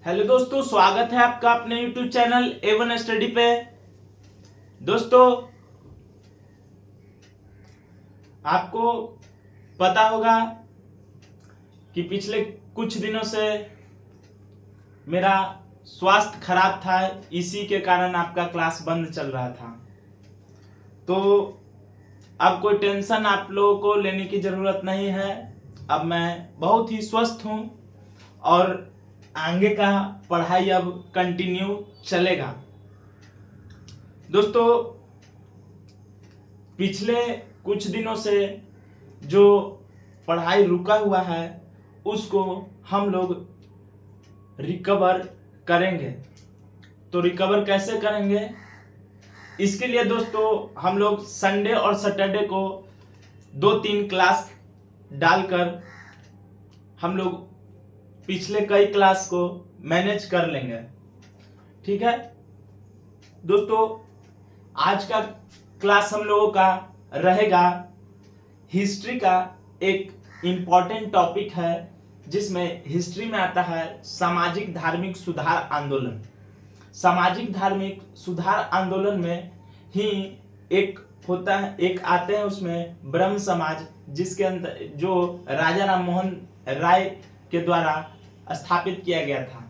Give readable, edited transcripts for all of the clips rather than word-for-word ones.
Hello दोस्तों, स्वागत है आपका अपने YouTube चैनल A1 स्टडी पे। दोस्तों, आपको पता होगा कि पिछले कुछ दिनों से मेरा स्वास्थ्य खराब था, इसी के कारण आपका क्लास बंद चल रहा था। तो अब कोई टेंशन आप लोगों को लेने की ज़रूरत नहीं है। अब मैं बहुत ही स्वस्थ हूँ और आगे का पढ़ाई अब कंटिन्यू चलेगा। दोस्तों, पिछले कुछ दिनों से जो पढ़ाई रुका हुआ है उसको हम लोग रिकवर करेंगे। तो रिकवर कैसे करेंगे, इसके लिए दोस्तों हम लोग संडे और सैटरडे को 2-3 क्लास डालकर हम लोग पिछले कई क्लास को मैनेज कर लेंगे। ठीक है दोस्तों, आज का क्लास हम लोगों का रहेगा हिस्ट्री का। एक इम्पॉर्टेंट टॉपिक है जिसमें हिस्ट्री में आता है सामाजिक धार्मिक सुधार आंदोलन। सामाजिक धार्मिक सुधार आंदोलन में ही एक होता है, एक आते हैं उसमें ब्रह्म समाज, जिसके अंदर जो राजा राम मोहन राय के द्वारा स्थापित किया गया था।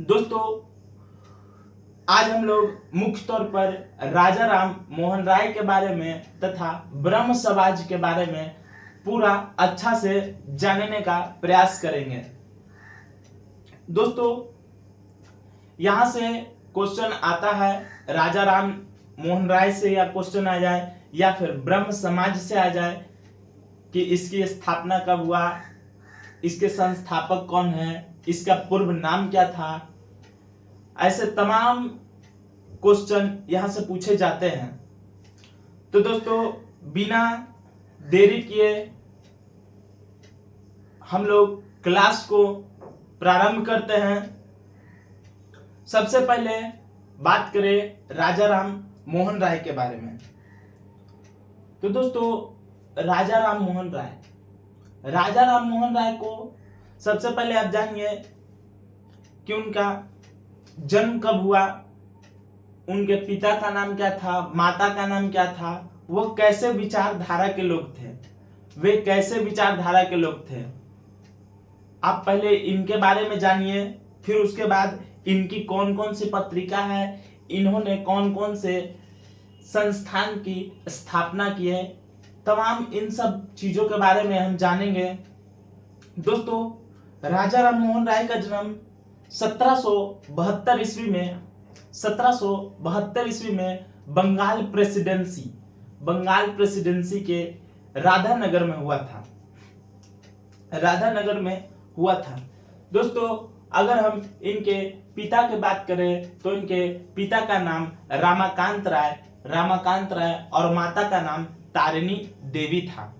दोस्तों, आज हम लोग मुख्य तौर पर राजा राम मोहन राय के बारे में तथा ब्रह्म समाज के बारे में पूरा अच्छा से जानने का प्रयास करेंगे। दोस्तों, यहां से क्वेश्चन आता है, राजा राम मोहन राय से या क्वेश्चन आ जाए या फिर ब्रह्म समाज से आ जाए कि इसकी स्थापना कब हुआ, इसके संस्थापक कौन है, इसका पूर्व नाम क्या था। ऐसे तमाम क्वेश्चन यहां से पूछे जाते हैं। तो दोस्तों, बिना देरी किए हम लोग क्लास को प्रारंभ करते हैं। सबसे पहले बात करें राजा राम मोहन राय के बारे में। तो दोस्तों, राजा राम मोहन राय को सबसे पहले आप जानिए कि उनका जन्म कब हुआ, उनके पिता का नाम क्या था, माता का नाम क्या था, वो कैसे विचारधारा के लोग थे, वे कैसे विचारधारा के लोग थे। आप पहले इनके बारे में जानिए, फिर उसके बाद इनकी कौन कौन सी पत्रिका है, इन्होंने कौन कौन से संस्थान की स्थापना की है, तमाम इन सब चीजों के बारे में हम जानेंगे। दोस्तों, राजा राम मोहन राय का जन्म 1772 ईस्वी में बंगाल प्रेसिडेंसी के राधानगर में हुआ था। दोस्तों, अगर हम इनके पिता की बात करें तो इनके पिता का नाम रामाकांत राय और माता का नाम तारिणी देवी था।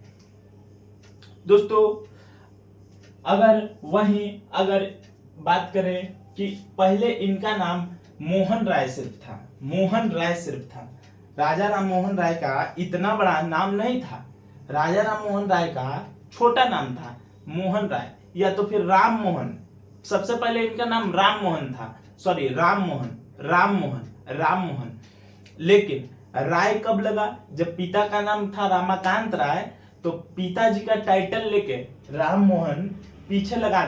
दोस्तों, अगर बात करें कि पहले इनका नाम मोहन राय सिर्फ था। राजा राम मोहन राय का इतना बड़ा नाम नहीं था। राजा राम मोहन राय का छोटा नाम था मोहन राय, या तो फिर राम मोहन। सबसे पहले इनका नाम राम मोहन। लेकिन राय कब लगा, जब पिता का नाम था रामाकांत राय, तो पिताजी का टाइटल लेके राम मोहन पीछे लगा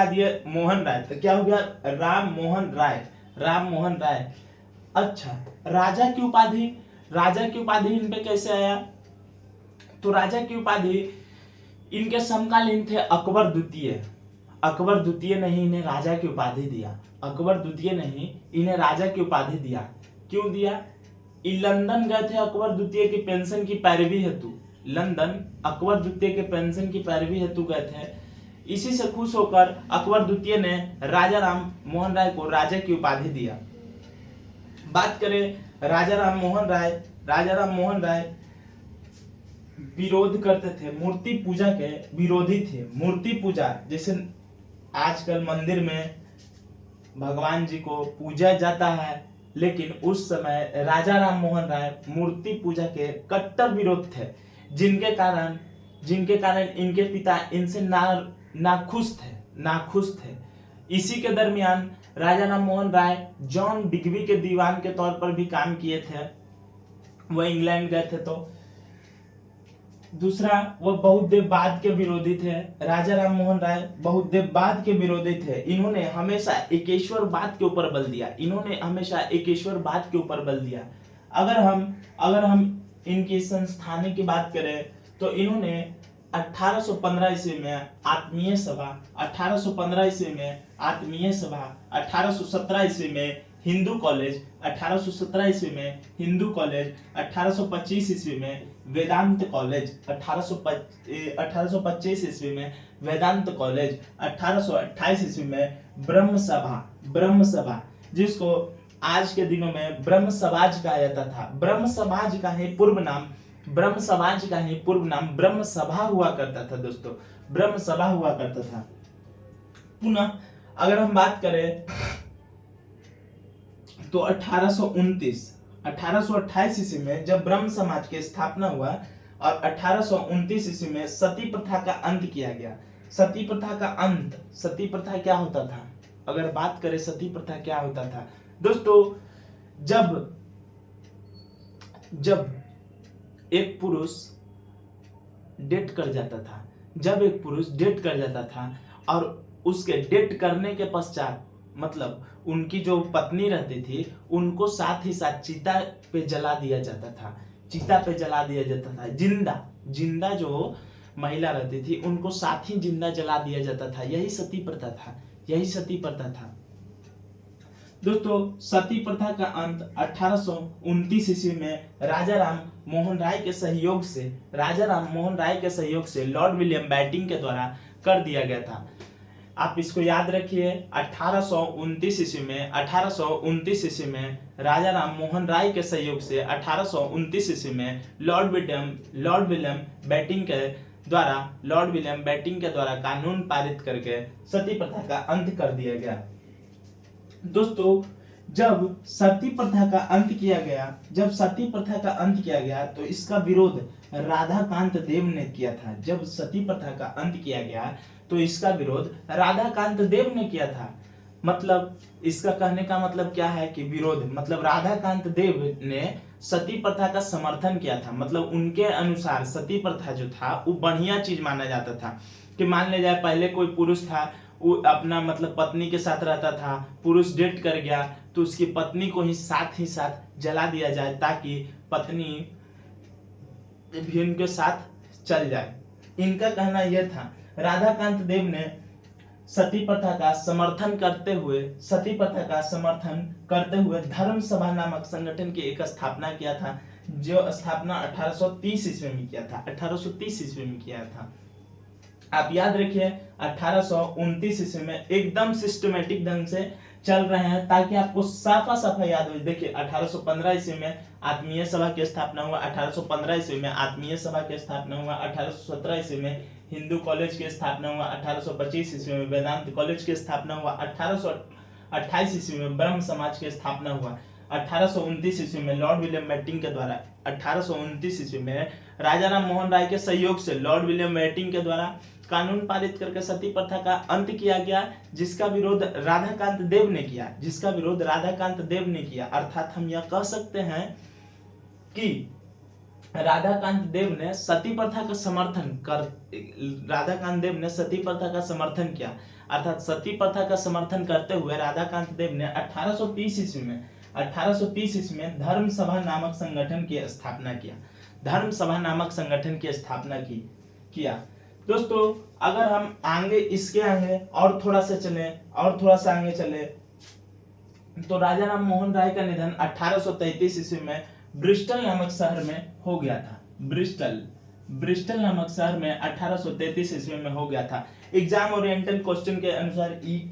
दिए मोहन राय, तो क्या हो गया राम मोहन राय। अच्छा, राजा की उपाधि इन पे कैसे आया, तो राजा की उपाधि इनके समकालीन थे अकबर द्वितीय ने ही इन्हें राजा की उपाधि दिया। क्यों दिया? लंदन गए थे अकबर द्वितीय की पेंशन की पैरवी हेतु गए थे। इसी से खुश होकर अकबर द्वितीय ने राजा राम मोहन राय को राजा की उपाधि दिया। बात करें राजा राम मोहन राय विरोध करते थे, मूर्ति पूजा के विरोधी थे। मूर्ति पूजा, जैसे आजकल मंदिर में भगवान जी को पूजा जाता है, लेकिन उस समय राजा राम मोहन राय मूर्ति पूजा के कट्टर विरोध थे, जिनके कारण इनके पिता इनसे नाखुश थे। इसी के दरमियान राजा राम मोहन राय जॉन डिग्बी के दीवान के तौर पर भी काम किए थे, वह इंग्लैंड गए थे। तो दूसरा, वह बहुदेववाद के विरोधी थे। राजा राम मोहन राय बहुदेववाद के विरोधी थे। इन्होंने हमेशा एकेश्वरवाद के ऊपर बल दिया, अगर हम इनकी संस्थान की बात करें तो इन्होंने 1815 ईस्वी में आत्मीय सभा, 1817 ईस्वी में हिंदू कॉलेज, 1825 ईस्वी में वेदांत कॉलेज, 1825 ईस्वी में वेदांत कॉलेज, 1828 ईस्वी में ब्रह्म सभा, जिसको आज के दिनों में ब्रह्म समाज कहा जाता था। ब्रह्म समाज का ही पूर्व नाम ब्रह्म सभा हुआ करता था दोस्तों, ब्रह्म सभा हुआ करता था। पुनः अगर हम बात करें तो 1828 ईस्वी में जब ब्रह्म समाज की स्थापना हुआ और 1829 ईस्वी में सती प्रथा का अंत किया गया। सती प्रथा क्या होता था? अगर बात करें सती प्रथा क्या होता था दोस्तों, जब एक पुरुष डेट कर जाता था और उसके डेट करने के पश्चात मतलब उनकी जो पत्नी रहती थी उनको साथ ही साथ चिता पे जला दिया जाता था। जिंदा जो महिला रहती थी उनको साथ ही जिंदा जला दिया जाता था। यही सती प्रथा था दोस्तों। सती प्रथा का अंत 1829 ईस्वी में राजा राम मोहन राय के सहयोग से लॉर्ड विलियम बेंटिंक के द्वारा कर दिया गया था। आप इसको याद रखिए, 1829 ईस्वी में राजा राम मोहन राय के सहयोग से 1829 ईस्वी में लॉर्ड विलियम बेंटिंक के द्वारा कानून पारित करके सती प्रथा का अंत कर दिया गया। दोस्तों, जब सती प्रथा का अंत किया गया तो इसका विरोध राधाकांत देव ने किया था। मतलब इसका कहने का मतलब क्या है कि विरोध मतलब राधाकांत देव ने सती प्रथा का समर्थन किया था। मतलब उनके अनुसार सती प्रथा जो था वो बढ़िया चीज माना जाता था कि मान ले जाए पहले कोई पुरुष था, वो अपना मतलब पत्नी के साथ रहता था, पुरुष डेट कर गया तो उसकी पत्नी को ही साथ जला दिया जाए ताकि पत्नी भी उनके साथ चल जाए। इनका कहना यह था। राधाकांत देव ने सती प्रथा का समर्थन करते हुए धर्म सभा नामक संगठन की एक स्थापना किया था, जो स्थापना 1830 ईस्वी में किया था। आप याद रखिए 1829 ईस्वी में एकदम सिस्टमेटिक ढंग से चल रहे हैं ताकि आपको साफा याद हो। देखिए 1815 ईस्वी में आत्मीय सभा की स्थापना हुआ, 1817 ईस्वी में हिंदू कॉलेज की स्थापना हुआ, 1825 ईस्वी में वेदांत कॉलेज की स्थापना हुआ, 1828 ईस्वी में ब्रह्म समाज की स्थापना हुआ, 1829 ईस्वी में लॉर्ड विलियम बेंटिंक के द्वारा 1829 ईस्वी में राजा राम मोहन राय के सहयोग से लॉर्ड विलियम बेंटिंक के द्वारा कानून पारित करके सती प्रथा का अंत किया गया, जिसका विरोध राधाकांत देव ने किया। अर्थात हम यह कह सकते हैं कि राधाकांत देव ने सती प्रथा का समर्थन किया। अर्थात सती प्रथा का समर्थन करते हुए राधाकांत देव ने 1830 ईस्वी में धर्म सभा नामक संगठन की स्थापना किया। दोस्तों, अगर हम इसके आगे और थोड़ा सा आगे चले तो राजा राम मोहन राय का निधन 1833 ईस्वी में ब्रिस्टल नामक शहर में हो गया था। ब्रिस्टल नामक शहर में 1833 ईस्वी में हो गया था। एग्जाम ओरिएंटल क्वेश्चन के अनुसार ये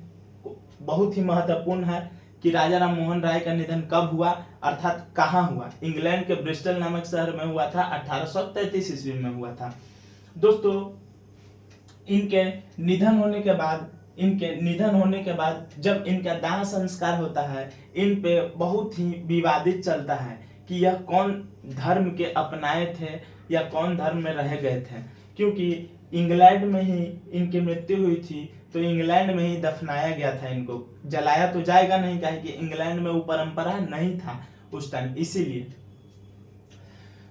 बहुत ही महत्वपूर्ण है कि राजा राम मोहन राय का निधन कब हुआ, अर्थात कहाँ हुआ। इंग्लैंड के ब्रिस्टल नामक शहर में हुआ था, 1833 ईस्वी में हुआ था। दोस्तों, इनके निधन होने के बाद जब इनका दाह संस्कार होता है, इन पे बहुत ही विवादित चलता है कि यह कौन धर्म के अपनाए थे या कौन धर्म में रह गए थे, क्योंकि इंग्लैंड में ही इनकी मृत्यु हुई थी, तो इंग्लैंड में ही दफनाया गया था इनको। जलाया तो जाएगा नहीं, काहे कि इंग्लैंड में वो परंपरा नहीं था उस टाइम, इसीलिए।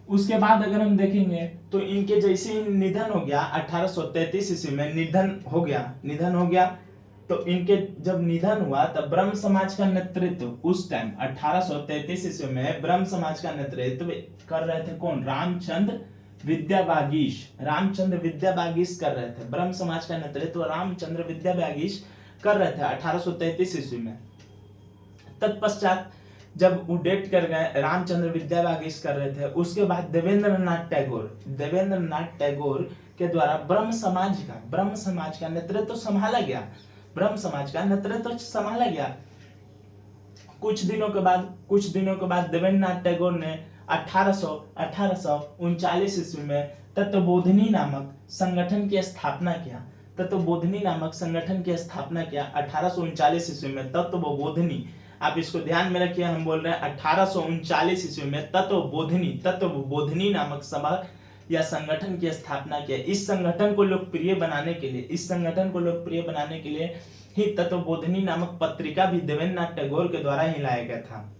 उसके बाद अगर हम देखेंगे तो इनके जैसे ही निधन हो गया 1833 ईस्वी में निधन हो गया, तो इनके जब निधन हुआ तब ब्रह्म समाज का नेतृत्व उस टाइम 1833 ईस्वी में ब्रह्म समाज का नेतृत्व कर रहे थे कौन? रामचंद्र विद्यावागीश कर रहे थे। ब्रह्म समाज का नेतृत्व रामचंद्र विद्यावागीश कर रहे थे 1833 ईस्वी में। तत्पश्चात जब वो डेट कर गए, रामचंद्र विद्यावागीश कर रहे थे, उसके बाद देवेंद्र नाथ टैगोर के द्वारा ब्रह्म समाज का नेतृत्व संभाला गया। कुछ दिनों के बाद देवेंद्र नाथ टैगोर ने 1839 ईस्वी में तत्वबोधिनी नामक संगठन की स्थापना किया। 1839 ईस्वी में तत्वबोधिनी, आप इसको ध्यान में रखिए, हम बोल रहे हैं 1839 ईस्वी में तत्वबोधिनी नामक सभा या संगठन की स्थापना किया। इस संगठन को लोकप्रिय बनाने के लिए ही तत्वबोधिनी नामक पत्रिका भी देवेंद्र नाथ टैगोर के द्वारा ही लाया गया था।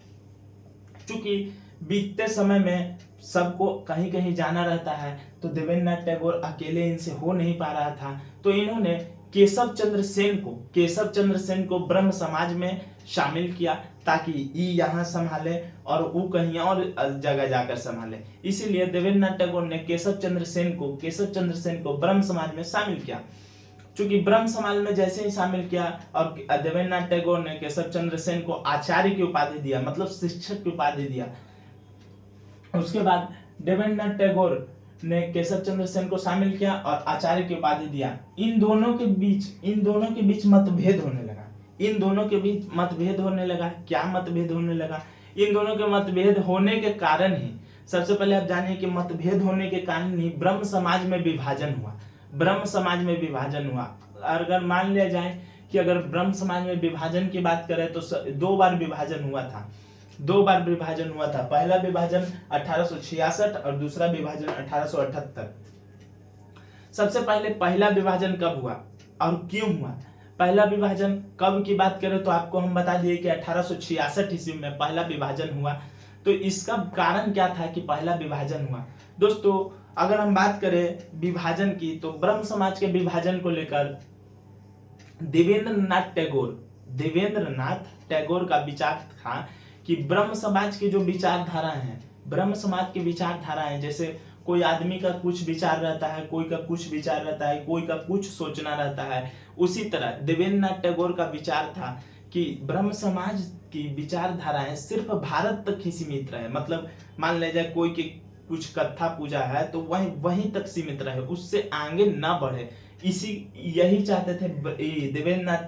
चूंकि बीतते समय में सबको कहीं कहीं जाना रहता है, तो देवेंद्र नाथ टैगोर अकेले इनसे हो नहीं पा रहा था, तो इन्होंने केशव चंद्र सेन को ब्रह्म समाज में शामिल किया, ताकि ई यहाँ संभाले और वो कहीं और जगह जाकर संभाले। इसीलिए देवेंद्र नाथ टैगोर ने केशव चंद्र सेन को ब्रह्म समाज में शामिल किया। चूंकि ब्रह्म समाज में जैसे ही शामिल किया, और देवेंद्र नाथ टैगोर ने केशव चंद्र सेन को आचार्य की उपाधि दिया, मतलब शिक्षक की उपाधि दिया। उसके बाद देवेंद्र नाथ टैगोर ने केशव चंद्र सेन को शामिल किया और आचार्य की उपाधि दिया। इन दोनों के बीच मतभेद होने लगा। क्या मतभेद होने लगा? इन दोनों के मतभेद होने के कारण ही, सबसे पहले आप जानिए कि मतभेद होने के कारण ही ब्रह्म समाज में विभाजन हुआ। अगर मान लिया जाए कि अगर ब्रह्म समाज में विभाजन की बात करें तो दो बार विभाजन हुआ था। पहला विभाजन 1866 और दूसरा विभाजन 1878। सबसे पहले पहला विभाजन कब हुआ और क्यों हुआ? पहला विभाजन कब की बात करें तो आपको हम बता दिए कि 1866 ईस्वी में पहला विभाजन हुआ। तो इसका कारण क्या था कि पहला विभाजन हुआ? दोस्तों, अगर हम बात करें विभाजन की, तो ब्रह्म समाज के विभाजन को लेकर देवेंद्र नाथ टैगोर का विचार था कि ब्रह्म समाज की जो विचारधारा है, जैसे कोई आदमी का कुछ विचार रहता है, कोई का कुछ विचार रहता है, कोई का कुछ सोचना रहता है, उसी तरह देवेंद्र नाथ टैगोर का विचार था कि ब्रह्म समाज की विचारधाराएं सिर्फ भारत तक ही सीमित रहे। मतलब मान ले जाए कोई की कुछ कथा पूजा है तो वहीं तक सीमित रहे, उससे आगे ना बढ़े। यही चाहते थे देवेंद्र नाथ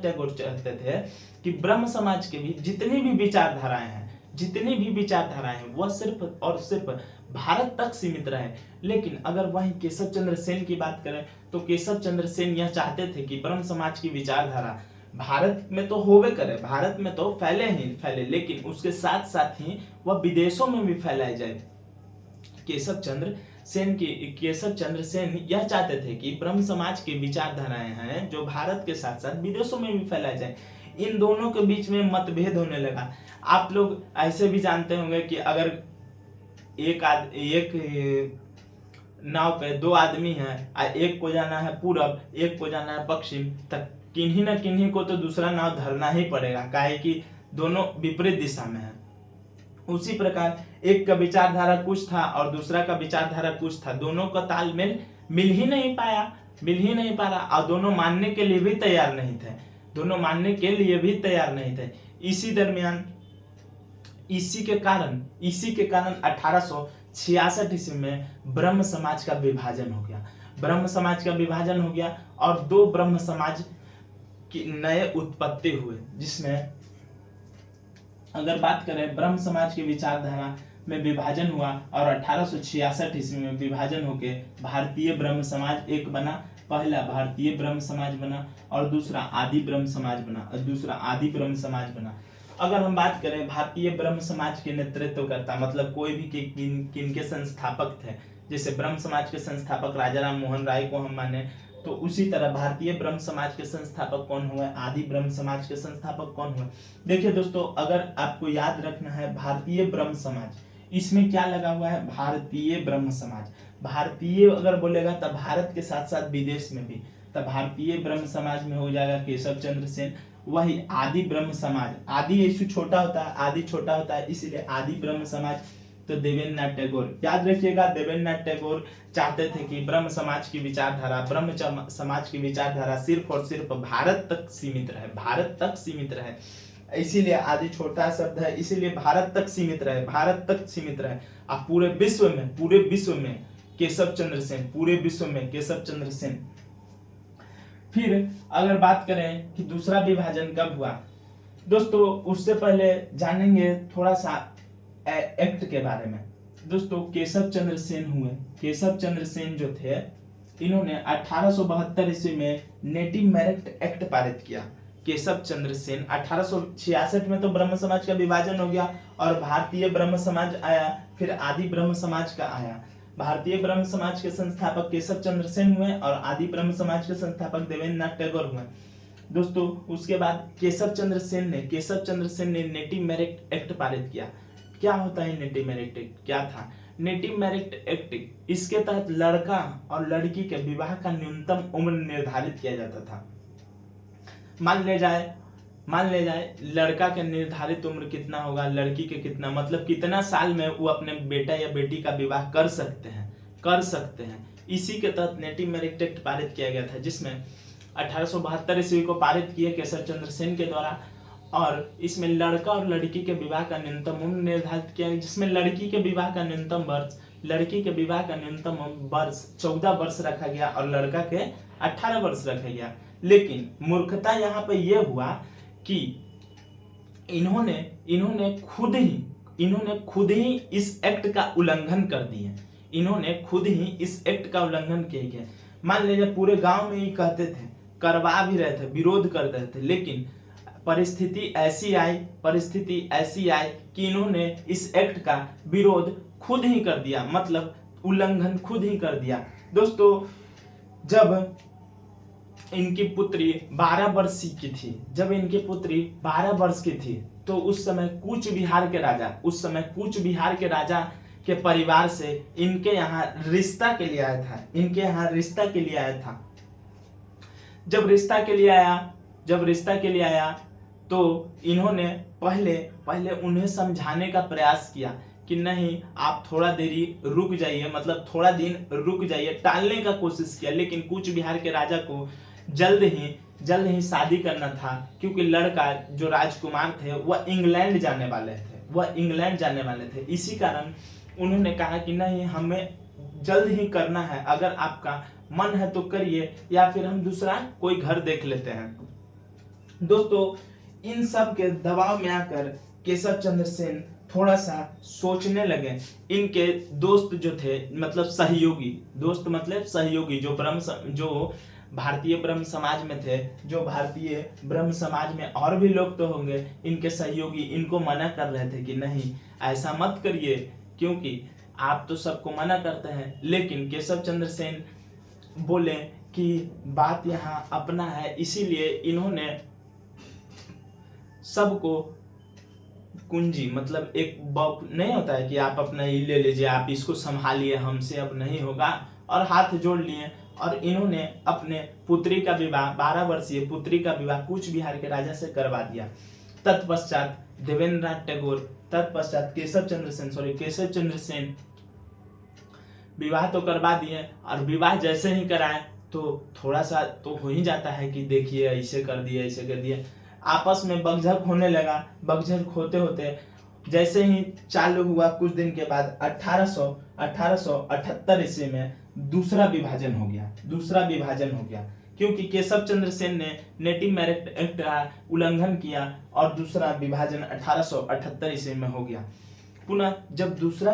टैगोर चाहते थे कि ब्रह्म समाज के भी जितनी भी विचारधाराएं हैं वह सिर्फ और सिर्फ भारत तक सीमित रहे। लेकिन अगर वहीं केशव चंद्र सेन की बात करें तो केशव चंद्र सेन यह चाहते थे कि ब्रह्म समाज की विचारधारा भारत में तो होवे करे, भारत में तो फैले, लेकिन उसके साथ साथ ही वह विदेशों में भी फैलाई जाए। केशव चंद्र सेन यह चाहते थे कि ब्रह्म समाज की विचारधाराएं हैं जो भारत के साथ साथ विदेशों में भी फैलाई जाए। इन दोनों के बीच में मतभेद होने लगा। आप लोग ऐसे भी जानते होंगे कि अगर एक नाव पे दो आदमी हैं, एक को जाना है पूरब, एक को जाना है पश्चिम, तक किन्हीं न किन्हीं को तो दूसरा नाव धरना ही पड़ेगा, काहे कि दोनों विपरीत दिशा में है। उसी प्रकार एक का विचारधारा कुछ था और दूसरा का विचारधारा कुछ था, दोनों का तालमेल मिल ही नहीं पा रहा और दोनों मानने के लिए भी तैयार नहीं थे। इसी दरमियान इसी के कारण 1866 ईस्वी में ब्रह्म समाज का विभाजन हो गया और दो ब्रह्म समाज की नए उत्पत्ति हुए, जिसमें अगर बात करें ब्रह्म समाज की विचारधारा में विभाजन हुआ और 1866 ईस्वी में विभाजन होके भारतीय ब्रह्म समाज एक बना। पहला भारतीय ब्रह्म समाज बना और दूसरा आदि ब्रह्म समाज बना। अगर हम बात करें भारतीय ब्रह्म समाज के नेतृत्व करता, मतलब कोई भी किनके संस्थापक थे, जैसे ब्रह्म समाज के संस्थापक राजा राम मोहन राय को हम माने, तो उसी तरह भारतीय ब्रह्म समाज के संस्थापक कौन हुए, आदि ब्रह्म समाज के संस्थापक कौन हुए। देखिए दोस्तों, अगर आपको याद रखना है भारतीय ब्रह्म समाज, इसमें क्या लगा हुआ है, भारतीय ब्रह्म समाज। भारतीय अगर बोलेगा तब भारत के साथ साथ विदेश में भी, तब भारतीय ब्रह्म समाज में हो जाएगा केशव चंद्र सेन। वही आदि ब्रह्म समाज, आदि इशू छोटा होता है, आदि छोटा होता है, इसीलिए आदि ब्रह्म समाज तो देवेंद्रनाथ टैगोर। याद रखिएगा, देवेंद्रनाथ टैगोर चाहते थे कि ब्रह्म समाज की विचारधारा, ब्रह्म समाज की विचारधारा सिर्फ और सिर्फ भारत तक सीमित रहे, भारत तक सीमित रहे, इसीलिए आदि छोटा शब्द है, इसीलिए भारत तक सीमित रहे, भारत तक सीमित रहे। अब पूरे विश्व में केशव चंद्र सेन, पूरे विश्व में केशव चंद्र सेन। फिर अगर बात करें कि दूसरा विभाजन कब हुआ, दोस्तों उससे पहले जानेंगे थोड़ा सा एक्ट के बारे में। दोस्तों केशव चंद्र सेन हुए, केशव चंद्र सेन जो थे, इन्होंने 1872 ईस्वी में नेटिव मैरिट एक्ट पारित किया। केशव चंद्र सेन 1866 में तो ब्रह्म समाज का विभाजन हो गया और भारतीय ब्रह्म समाज आया, फिर आदि ब्रह्म समाज का आया। भारतीय ब्रह्म समाज के संस्थापक केशव चंद्र सेन हुए और आदि ब्रह्म समाज के संस्थापक देवेंद्रनाथ टैगोर हुए। दोस्तों उसके बाद केशव चंद्र सेन ने नेटिव मैरिट एक्ट पारित किया। क्या होता है नेटिव मैरिट एक्ट, क्या था नेटिव मैरिट एक्ट? इसके तहत लड़का और लड़की के विवाह का न्यूनतम उम्र निर्धारित किया जाता था। मान ले जाए लड़का के निर्धारित उम्र कितना होगा, लड़की के कितना, मतलब कितना साल में वो अपने बेटा या बेटी का विवाह कर सकते हैं। इसी के तहत नेटिव मैरिट एक्ट पारित किया गया था, जिसमें 1872 ईस्वी को पारित किए केशव चंद्र सेन के द्वारा, और इसमें लड़का और लड़की के विवाह का न्यूनतम उम्र निर्धारित किया गया, जिसमें लड़की के विवाह का न्यूनतम वर्ष 14 वर्ष रखा गया और लड़का के 18 वर्ष रखा गया। लेकिन मूर्खता यहाँ पे ये हुआ कि इन्होंने खुद ही इस एक्ट का उल्लंघन कर दिए, किए। मान लीजिए पूरे गांव में ही कहते थे, करवा भी रहे थे, विरोध कर रहे थे, लेकिन परिस्थिति ऐसी आई कि इन्होंने इस एक्ट का विरोध खुद ही कर दिया, मतलब उल्लंघन खुद ही कर दिया। दोस्तों जब इनकी पुत्री 12 वर्ष की थी, तो उस समय कूच बिहार के राजा के परिवार से इनके यहाँ रिश्ता के लिए आया था। जब रिश्ता के लिए आया तो इन्होंने पहले उन्हें समझाने का प्रयास किया कि नहीं, आप थोड़ा देरी रुक जाइए, मतलब थोड़ा दिन रुक जाइए, टालने का कोशिश किया। लेकिन कूच बिहार के राजा को जल्द ही शादी करना था, क्योंकि लड़का जो राजकुमार थे वह इंग्लैंड जाने वाले थे। इसी कारण उन्होंने कहा कि नहीं, हमें जल्द ही करना है, अगर आपका मन है तो करिए, या फिर हम दूसरा कोई घर देख लेते हैं। दोस्तों इन सब के दबाव में आकर केशव चंद्र सेन थोड़ा सा सोचने लगे। इनके दोस्त जो थे, मतलब सहयोगी, जो भारतीय ब्रह्म समाज में थे, जो भारतीय ब्रह्म समाज में और भी लोग तो होंगे, इनके सहयोगी इनको मना कर रहे थे कि नहीं, ऐसा मत करिए, क्योंकि आप तो सबको मना करते हैं। लेकिन केशव चंद्र सेन बोले कि बात यहाँ अपना है, इसीलिए इन्होंने सबको कुंजी, मतलब एक बॉक नहीं होता है कि आप अपना ये ले लीजिए, आप इसको संभालिए, हमसे अब नहीं होगा, और हाथ जोड़ लिए और इन्होंने अपने पुत्री का विवाह, 12 वर्षीय पुत्री का विवाह कूच बिहार के राजा से करवा दिया। तत्पश्चात केशव चंद्र सेन विवाह तो करवा दिए, और विवाह जैसे ही कराए तो थोड़ा सा तो हो ही जाता है कि देखिए ऐसे कर दिए, आपस में बकझक होने लगा। बकझक होते जैसे ही चालू हुआ, कुछ दिन के बाद 1878 ईस्वी में दूसरा विभाजन हो गया, क्योंकि केशव चंद्र सेन ने नेटिव मैरिट एक्ट का उल्लंघन किया और दूसरा विभाजन 1878 ईस्वी में हो गया। पुनः जब दूसरा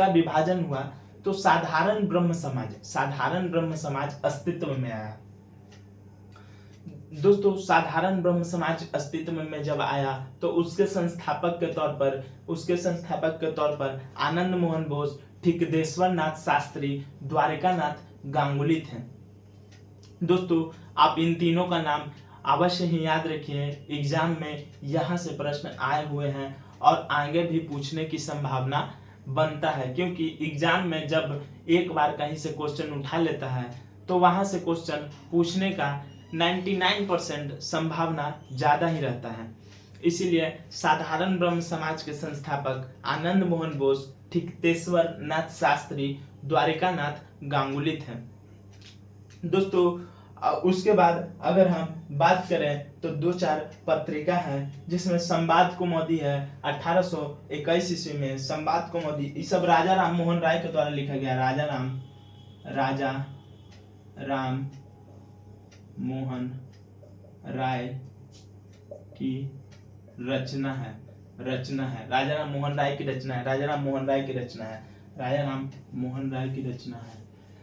विभाजन हुआ तो साधारण ब्रह्म समाज अस्तित्व में आया। दोस्तों साधारण ब्रह्म समाज अस्तित्व में जब आया तो उसके संस्थापक के तौर पर आनंद मोहन बोस, ठिकदेश्वर नाथ शास्त्री, द्वारिकानाथ गांगुली थे। दोस्तों आप इन तीनों का नाम अवश्य ही याद रखिए, एग्जाम में यहाँ से प्रश्न आए हुए हैं और आगे भी पूछने की संभावना बनता है, क्योंकि एग्जाम में जब एक बार कहीं से क्वेश्चन उठा लेता है तो वहां से क्वेश्चन पूछने का 99% संभावना ज्यादा ही रहता है। इसीलिए साधारण ब्रह्म समाज के संस्थापक आनंद मोहन बोस, ठिकतेश्वर नाथ शास्त्री, द्वारिकानाथ गांगुली थे। दोस्तों उसके बाद अगर हम बात करें तो 2-4 पत्रिका है, जिसमें संवाद कौमुदी है 1821 ईस्वी में। संवाद कौमुदी ये सब राजा राम मोहन राय के द्वारा लिखा गया। राजा राम मोहन राय की रचना है। राजा राम मोहन राय की रचना है। राजा राम मोहन राय की रचना है।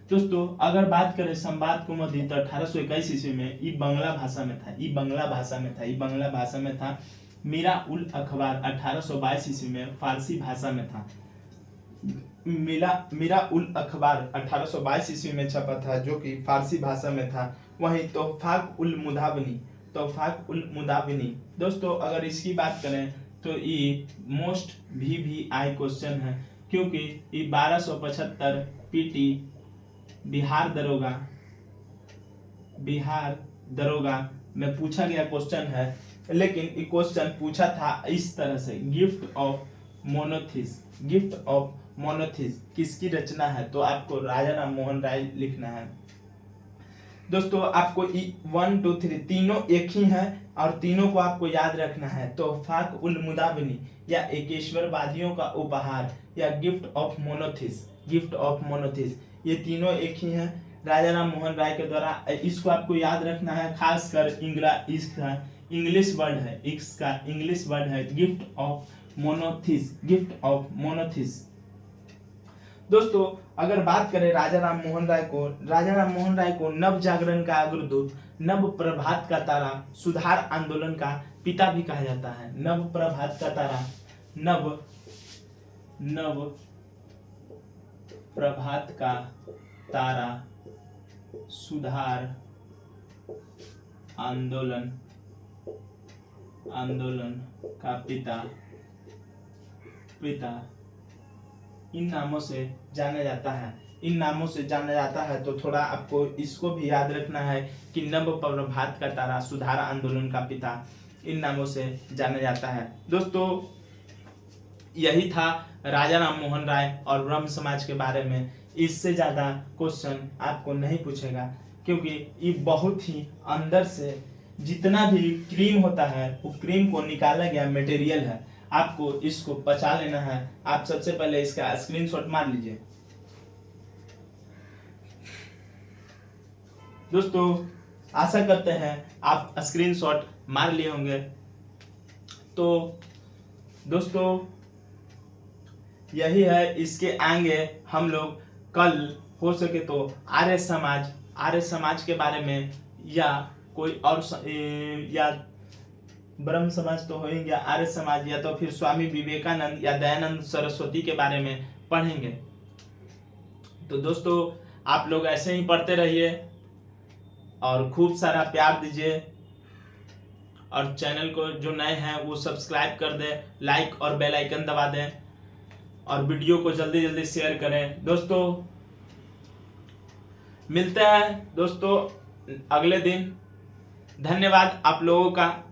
दोस्तों अगर बात करें संवाद कौमुदी तो 1821 ईस्वी में ई बंगला भाषा में था। मीरा उल अखबार 1822 ईस्वी में फारसी भाषा में था। मीरा उल अखबार 1822 ईस्वी में छपा था, जो कि फारसी भाषा में था। वहीं तोफाक उल मुदाविनी दोस्तों अगर इसकी बात करें तो ये मोस्ट VVI क्वेश्चन है, क्योंकि ये 1275 PT बिहार दरोगा में पूछा गया क्वेश्चन है। लेकिन ये क्वेश्चन पूछा था इस तरह से, गिफ्ट ऑफ मोनोथिस किसकी रचना है? तो आपको राजा राम मोहन राय लिखना है। दोस्तों आपको 1 2 3 तीनों एक ही है और तीनों को आपको याद रखना है। तो फाक उल मुदाविनी या एकेश्वरवादियों का उपहार या गिफ्ट ऑफ मोनोथिस ये तीनों एक ही हैं राजा राम मोहन राय के द्वारा। इसको आपको याद रखना है, खासकर इसका इंग्लिश वर्ड है गिफ्ट ऑफ मोनोथिस। दोस्तों अगर बात करें राजा राम मोहन राय को नव जागरण का अग्रदूत, नव प्रभात का तारा, सुधार आंदोलन का पिता भी कहा जाता है। नव प्रभात का तारा, नव प्रभात का तारा, सुधार आंदोलन का पिता इन नामों से जाना जाता है। तो थोड़ा आपको इसको भी याद रखना है कि नव प्रभात का तारा, सुधार आंदोलन का पिता इन नामों से जाना जाता है। दोस्तों यही था राजा राम मोहन राय और ब्रह्म समाज के बारे में। इससे ज्यादा क्वेश्चन आपको नहीं पूछेगा, क्योंकि ये बहुत ही अंदर से जितना भी क्रीम होता है वो क्रीम को निकाला गया मटेरियल है। आपको इसको पचा लेना है। आप सबसे पहले इसका स्क्रीनशॉट मार लीजिए। दोस्तों आशा करते हैं आप स्क्रीनशॉट मार लिए होंगे। तो दोस्तों यही है, इसके आगे हम लोग कल हो सके तो आर्य समाज के बारे में या कोई और या ब्रह्म समाज तो होंगे, आर्य समाज या तो फिर स्वामी विवेकानंद या दयानंद सरस्वती के बारे में पढ़ेंगे। तो दोस्तों आप लोग ऐसे ही पढ़ते रहिए और खूब सारा प्यार दीजिए, और चैनल को जो नए हैं वो सब्सक्राइब कर दें, लाइक और बेल आइकन दबा दें, और वीडियो को जल्दी जल्दी शेयर करें। दोस्तों मिलते हैं दोस्तों अगले दिन। धन्यवाद आप लोगों का।